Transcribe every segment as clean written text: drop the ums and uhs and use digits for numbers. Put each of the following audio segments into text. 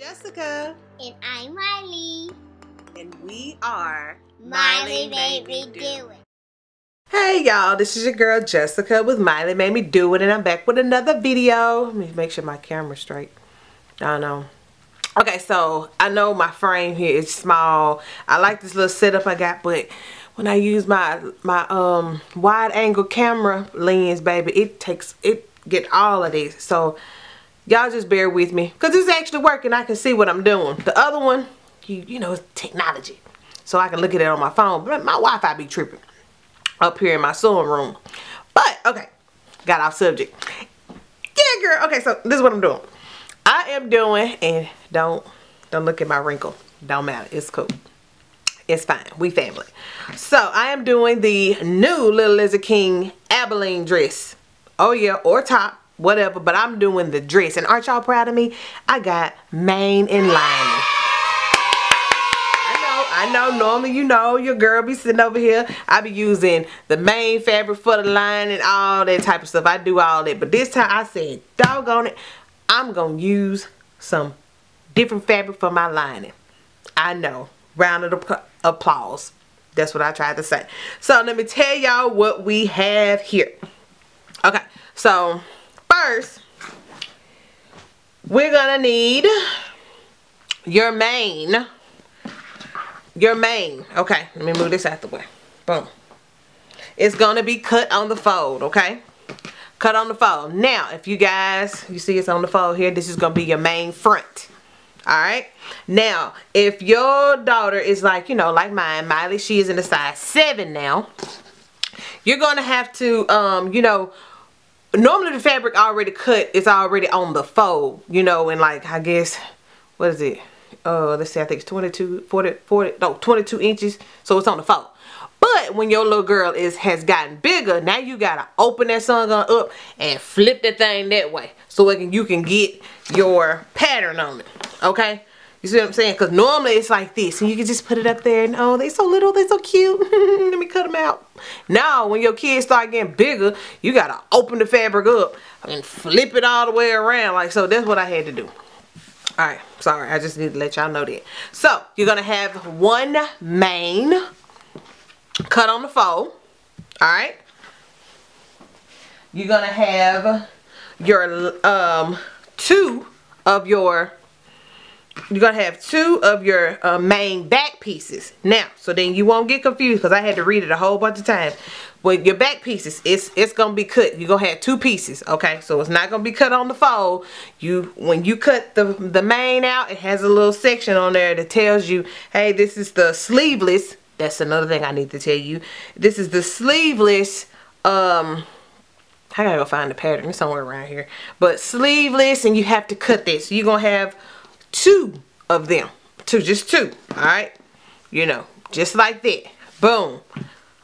Jessica. And I'm Miley. And we are Miley Made Me Do It. Hey y'all, this is your girl Jessica with Miley Made Me Do It, and I'm back with another video. Let me make sure my camera's straight. I don't know. Okay, so I know my frame here is small. I like this little setup I got, but when I use my wide angle camera lens, baby, it get all of this. So y'all just bear with me, because it's actually working. I can see what I'm doing. The other one, you know, it's technology, so I can look at it on my phone, but my Wi-Fi be tripping up here in my sewing room. But okay, got off subject. Yeah, girl. Okay, so this is what I'm doing. I am doing, and don't look at my wrinkle. Don't matter. It's cool. It's fine. We family. So I am doing the new Little Lizard King ABILENE dress. Oh yeah, or top, whatever. But I'm doing the dress, and aren't y'all proud of me? I got mane and lining. I know, normally, you know, your girl be sitting over here. I be using the main fabric for the lining, all that type of stuff. I do all that. But this time I said, doggone it, I'm going to use some different fabric for my lining. I know. Round of applause. That's what I tried to say. So let me tell y'all what we have here. Okay, so first, we're going to need your mane. Your mane. Okay, let me move this out the way. Boom. It's going to be cut on the fold, okay? Cut on the fold. Now, if you guys, you see it's on the fold here, this is going to be your main front. Alright? Now, if your daughter is like, you know, like mine, Miley, she is in a size 7 now. You're going to have to, you know, normally the fabric already cut, it's already on the fold, you know, and like, I guess, what is it? Let's see, I think it's 22 inches, so it's on the fold. But when your little girl has gotten bigger, now you gotta open that sungun up and flip that thing that way, so you can get your pattern on it. Okay, you see what I'm saying? Because normally it's like this, and you can just put it up there, and oh, they so little, they so cute. Let me cut them out. Now, when your kids start getting bigger, you gotta open the fabric up and flip it all the way around, like so. That's what I had to do. Alright, sorry, I just need to let y'all know that. So, you're going to have one mane cut on the fold. Alright. You're going to have your, two of your main back pieces. Now, so then you won't get confused, because I had to read it a whole bunch of times. With your back pieces, it's gonna be cut. You're gonna have two pieces, okay? So it's not gonna be cut on the fold. When you cut the mane out, it has a little section on there that tells you, hey, this is the sleeveless. That's another thing I need to tell you. This is the sleeveless. I gotta go find the pattern. It's somewhere around here. But sleeveless, and you have to cut this. So you're gonna have two of them. Just two. Alright? You know, just like that. Boom.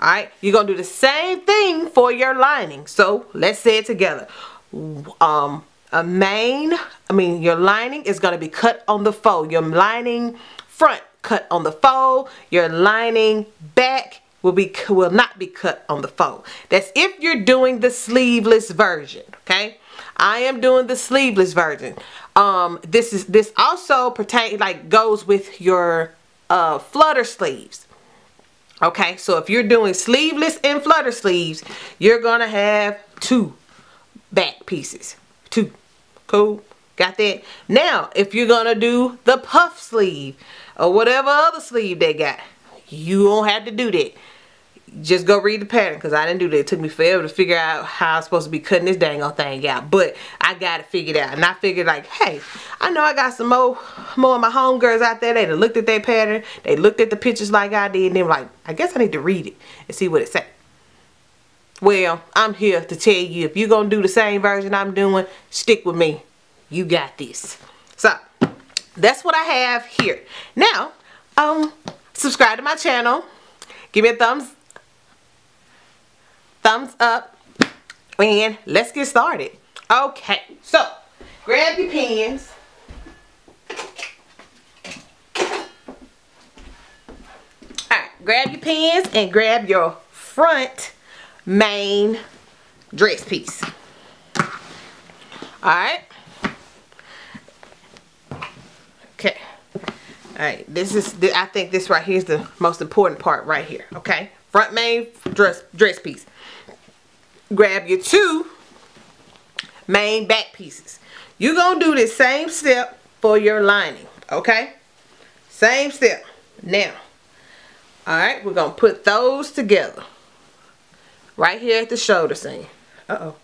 Alright, you're going to do the same thing for your lining. So, let's say it together. Your lining is going to be cut on the fold. Your lining front cut on the fold. Your lining back will not be cut on the fold. That's if you're doing the sleeveless version, okay? I am doing the sleeveless version. This also goes with your flutter sleeves. Okay, so if you're doing sleeveless and flutter sleeves, you're gonna have two back pieces. Two. Cool? Got that? Now, if you're gonna do the puff sleeve or whatever other sleeve they got, you won't have to do that. Just go read the pattern, because I didn't do that. It took me forever to figure out how I'm supposed to be cutting this dang old thing out. But I got it figured out. And I figured, like, hey, I know I got some more of my homegirls out there. They done looked at their pattern. They looked at the pictures like I did. And they were like, I guess I need to read it and see what it says. Well, I'm here to tell you, if you're going to do the same version I'm doing, stick with me. You got this. So, that's what I have here. Now, subscribe to my channel. Give me a thumbs up, and let's get started. Okay, so grab your pens. Alright, grab your pens and grab your front main dress piece. Alright, Alright, I think this right here is the most important part right here. Okay, front main dress piece. Grab your 2 main back pieces. You're gonna do this same step for your lining. Okay, same step. Now, alright, we're gonna put those together right here at the shoulder seam. Uh-oh.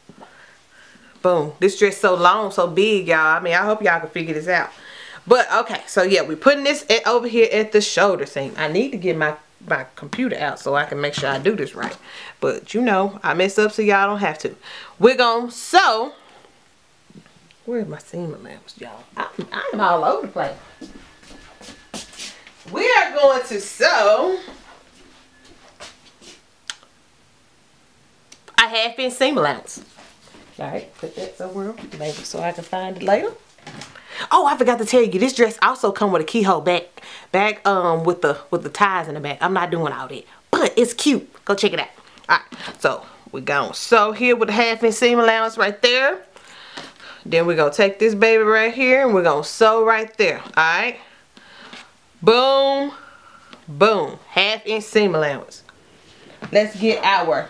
Boom. This dress so long, so big, y'all. I mean, I hope y'all can figure this out. But okay, so yeah, we're putting this over here at the shoulder seam. I need to get my computer out so I can make sure I do this right. But you know, I mess up so y'all don't have to. We're gonna sew. Where's my seam allowance, y'all? I'm all over the place. We are going to sew a 1/2 inch seam allowance. Alright, put that somewhere maybe so I can find it later. Oh, I forgot to tell you, this dress also come with a keyhole back with the ties in the back. I'm not doing all that, but it's cute. Go check it out. Alright, so we're gonna sew here with a 1/2 inch seam allowance right there. Then we're gonna take this baby right here and we're gonna sew right there. Alright. Boom. Boom. 1/2 inch seam allowance. Let's get our.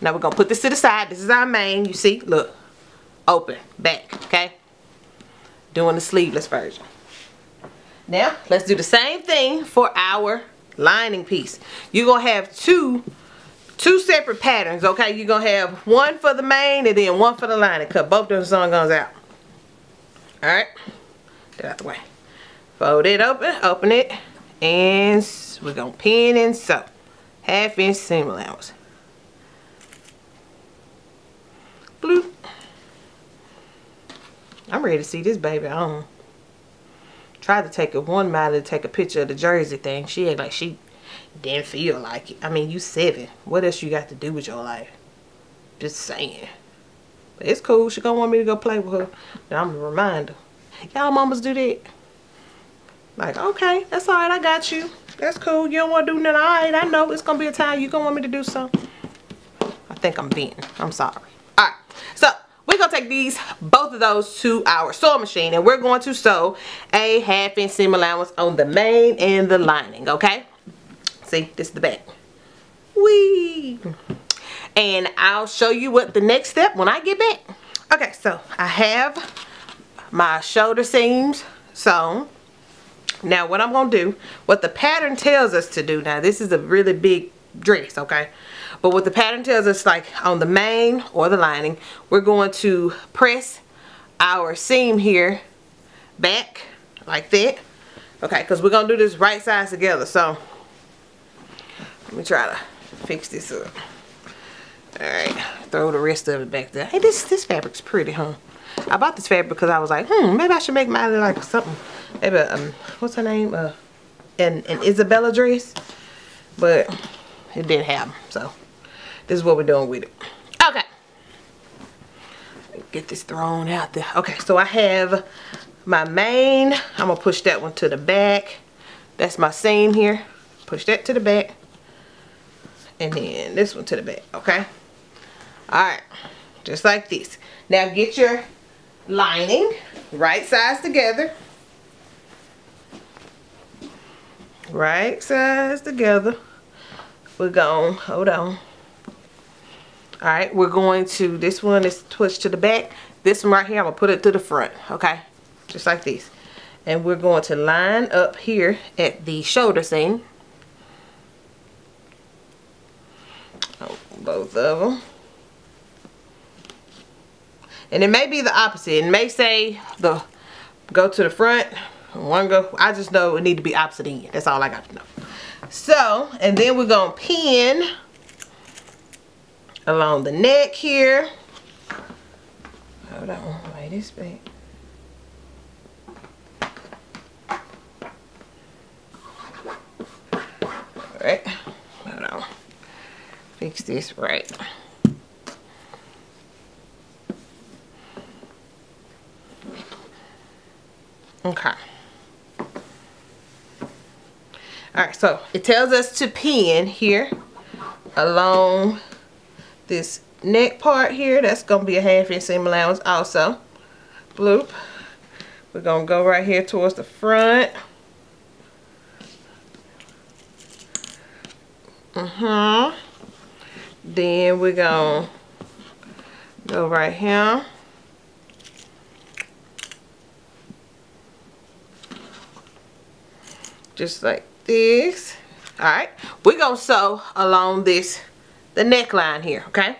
Now we're gonna put this to the side. This is our main. You see, look, open, back, okay? Doing the sleeveless version. Now, let's do the same thing for our lining piece. You're gonna have two separate patterns, okay? You're gonna have one for the main and then one for the lining. Cut both of them sun guns out. Alright, get out the way. Fold it open, open it, and we're gonna pin and sew. 1/2 inch seam allowance. Bloop. I'm ready to see this baby on. Tried to take a picture of the jersey thing. She acted like she didn't feel like it. I mean, you 7. What else you got to do with your life? Just saying. But it's cool. She gonna want me to go play with her. Now I'm gonna remind her. Y'all mamas do that. Like, okay, that's alright, I got you. That's cool. You don't want to do nothing. Alright, I know it's gonna be a time you gonna want me to do something. I think I'm venting. I'm sorry. Alright, so we're gonna take both of those to our sewing machine and we're going to sew a 1/2 inch seam allowance on the main and the lining, okay? See, this is the back. Whee! And I'll show you what the next step when I get back. Okay, so I have my shoulder seams sewn. Now what I'm gonna do, what the pattern tells us to do, now this is a really big dress, okay? But what the pattern tells us, like on the main or the lining, we're going to press our seam here back like that, okay? Because we're gonna do this right sides together. So let me try to fix this up. All right, throw the rest of it back there. Hey, this fabric's pretty, huh? I bought this fabric because I was like, maybe I should make mine like something. Maybe what's her name? An Isabella dress, but it didn't happen. So this is what we're doing with it. Okay, get this thrown out there. Okay, so I have my main. I'm gonna push that one to the back. That's my seam here. Push that to the back, and then this one to the back. Okay. All right, just like this. Now get your lining right sides together. Right sides together. We're going, hold on. Alright, we're going to, this one is pushed to the back. This one right here, I'm going to put it to the front. Okay, just like this. And we're going to line up here at the shoulder seam. Oh, both of them. And it may be the opposite. It may say go to the front. One go. I just know it need to be opposite end. That's all I got to know. So, and then we're gonna pin along the neck here. Hold on, wait this back. All right, hold on. Fix this right. Okay. Alright, so it tells us to pin here along this neck part here. That's going to be a 1/2 inch seam allowance also. Bloop. We're gonna go right here towards the front. Then we're gonna go right here. Just like this. Alright, we're gonna sew along the neckline here, okay?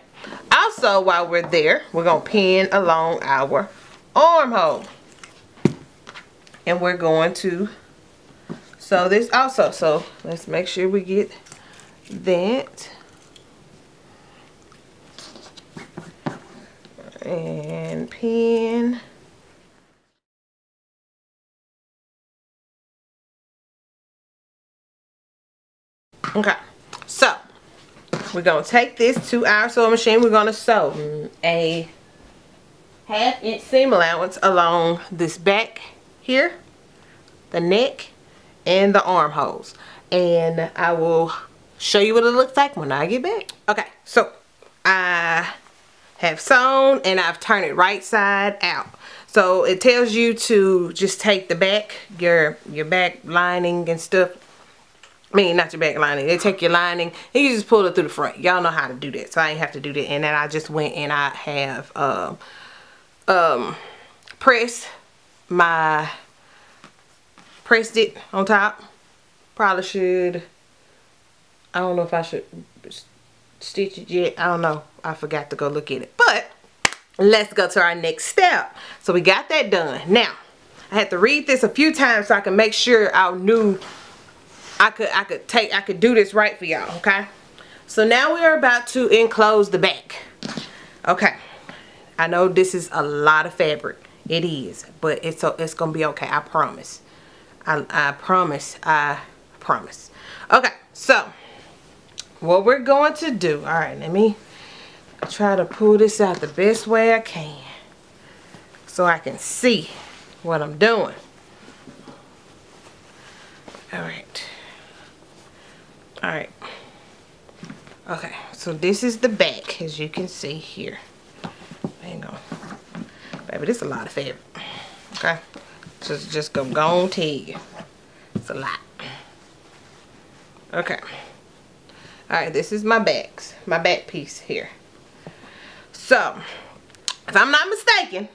Also, while we're there, we're gonna pin along our armhole. And we're going to sew this also. So let's make sure we get that. And pin. Okay, so we're gonna take this to our sewing machine. We're gonna sew a 1/2 inch seam allowance along this back here, the neck, and the armholes. And I will show you what it looks like when I get back. Okay, so I have sewn and I've turned it right side out. So it tells you to just take the back, your back lining and stuff. I mean, not your back lining. They take your lining and you just pull it through the front. Y'all know how to do that, so I ain't have to do that. And then I just went and I have pressed it on top. Probably should. I don't know if I should stitch it yet. I don't know. I forgot to go look at it. But let's go to our next step. So we got that done. Now I had to read this a few times so I can make sure I knew I could do this right for y'all, okay? So now we are about to enclose the back. Okay. I know this is a lot of fabric. It is, but it's gonna be okay. I promise. I promise. I promise. Okay, so what we're going to do. All right, let me try to pull this out the best way I can so I can see what I'm doing. All right. All right. Okay, so this is the back, as you can see here. Hang on, baby, this is a lot of fabric. Okay, so just go on tell you, it's a lot. Okay. All right, this is my back piece here. So, if I'm not mistaken,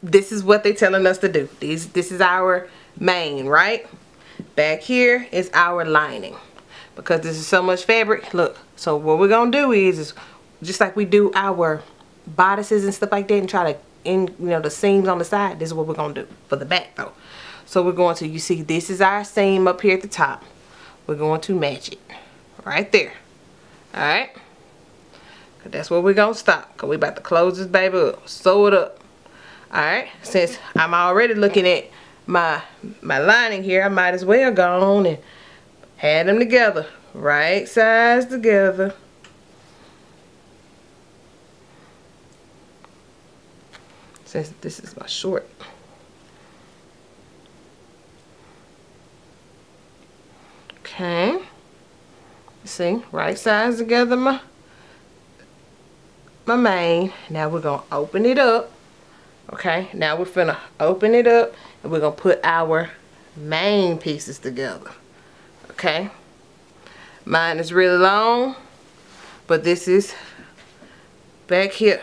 this is what they're telling us to do. This is our main, right? Back here is our lining. Because this is so much fabric, look. So what we're gonna do is just like we do our bodices and stuff like that, and try to the seams on the side. This is what we're gonna do for the back though. So we're going to, you see, this is our seam up here at the top. We're going to match it right there. All right. That's where we're gonna stop. Cause we about to close this baby up, sew it up. All right. Since I'm already looking at my lining here, I might as well go on and add them together, right sides together. Since this is my short. Okay. See, right sides together, my main. Now we're gonna open it up. Okay, now we're finna open it up and we're gonna put our main pieces together. Okay, mine is really long, but this is back here.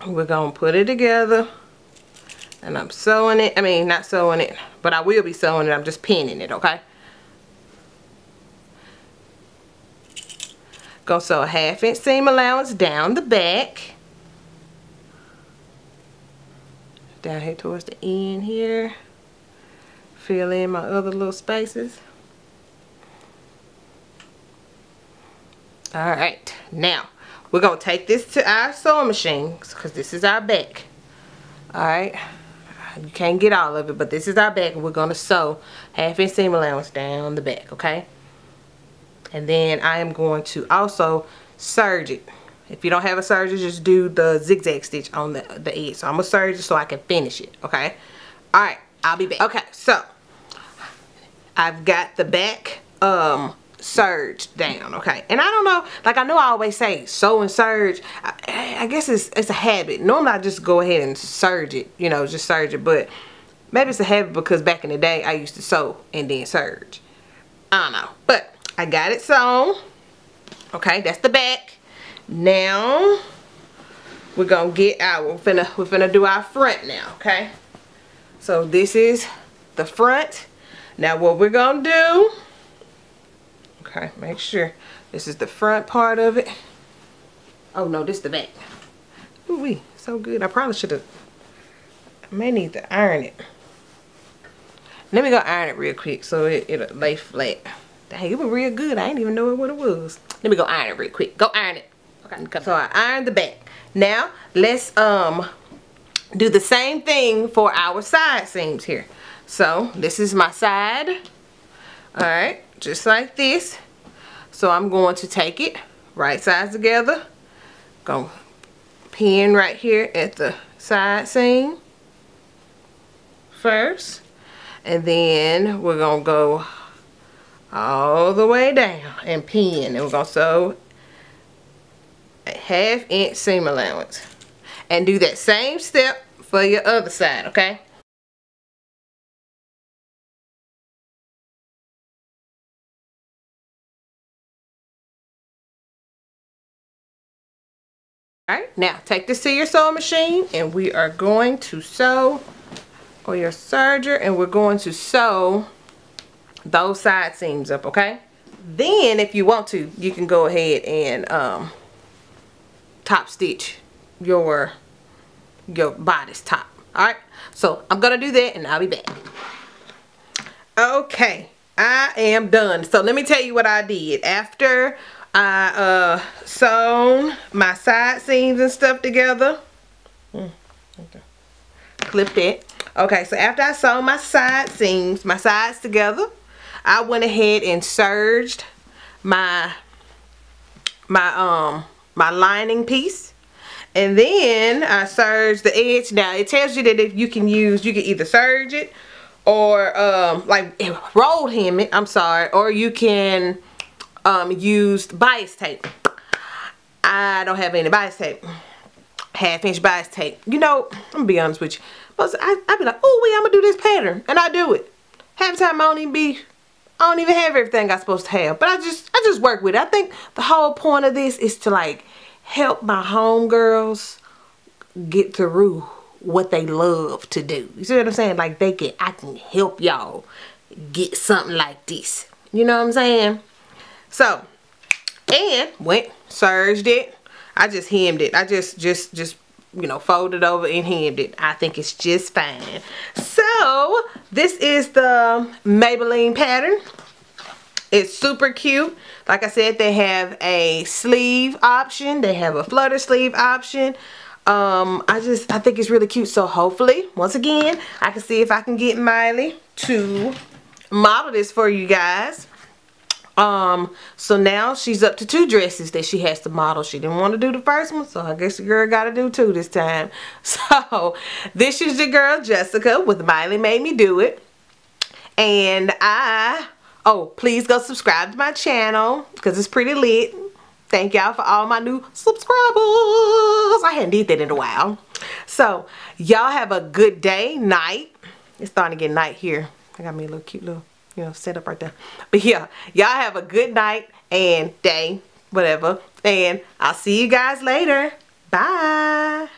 We're gonna put it together, and I'm sewing it. I mean, not sewing it, but I will be sewing it. I'm just pinning it. Okay, gonna sew a 1/2 inch seam allowance down the back, down here towards the end here. Fill in my other little spaces. All right, now we're gonna take this to our sewing machine because this is our back. All right, you can't get all of it, but this is our back, and we're gonna sew 1/2 inch seam allowance down the back. Okay, and then I am going to also serge it. If you don't have a serger, just do the zigzag stitch on the edge. So I'm gonna serge it so I can finish it. Okay, all right, I'll be back. Okay, so I've got the back serge down, okay? And I don't know, like I know I always say sew and serge. I guess it's a habit. Normally I just go ahead and serge it, you know, just serge it, but maybe it's a habit because back in the day I used to sew and then serge. I don't know, but I got it sewn. Okay, that's the back. Now we're gonna get our, we're finna do our front now, okay? So this is the front. Now what we're gonna do, okay, make sure this is the front part of it. Oh no, this is the back. Ooh-wee, so good. I probably should have, I may need to iron it. Let me go iron it real quick so it'll lay flat. Dang, it was real good. I didn't even know what it was. Let me go iron it real quick. Go iron it. Okay, so I ironed the back. Now let's do the same thing for our side seams here. So this is my side. Alright, just like this. So I'm going to take it right sides together. Go pin right here at the side seam first. And then we're going to go all the way down and pin. And we're going to sew a 1/2 inch seam allowance. And do that same step for your other side, okay? Alright, now take this to your sewing machine and we are going to sew, or your serger, and we're going to sew those side seams up, okay? Then if you want to, you can go ahead and top stitch your bodice top. Alright, so I'm gonna do that and I'll be back. Okay, I am done. So let me tell you what I did. After I sewn my side seams and stuff together. Okay. Clip that. Okay, so after I sewn my side seams, my sides together, I went ahead and serged my lining piece. And then I serged the edge. Now it tells you that if you can either serge it or like roll hem it, I'm sorry, or you can use bias tape. I don't have any bias tape. 1/2 inch bias tape. You know, I'm gonna be honest with you. But I be like, oh wait, I'm gonna do this pattern, and I do it. Half the time I don't even have everything I'm supposed to have. But I just work with it. I think the whole point of this is to like help my homegirls get through what they love to do. You see what I'm saying? Like I can help y'all get something like this. You know what I'm saying? So, and went serged it. I just hemmed it. I just you know, folded over and hemmed it. I think it's just fine. So this is the Maybelline pattern. It's super cute. Like I said, they have a sleeve option. They have a flutter sleeve option. I think it's really cute. So hopefully, once again, I can see if I can get Miley to model this for you guys. So now she's up to 2 dresses that she has to model. She didn't want to do the first one, so I guess the girl got to do 2 this time. So this is your girl Jessica with Miley Made Me Do It. And oh, please go subscribe to my channel because it's pretty lit. Thank y'all for all my new subscribers. I hadn't did that in a while. So y'all have a good day, night. It's starting to get night here. I got me a little cute little, you know, set up right there. But yeah, y'all have a good night and day, whatever. And I'll see you guys later. Bye.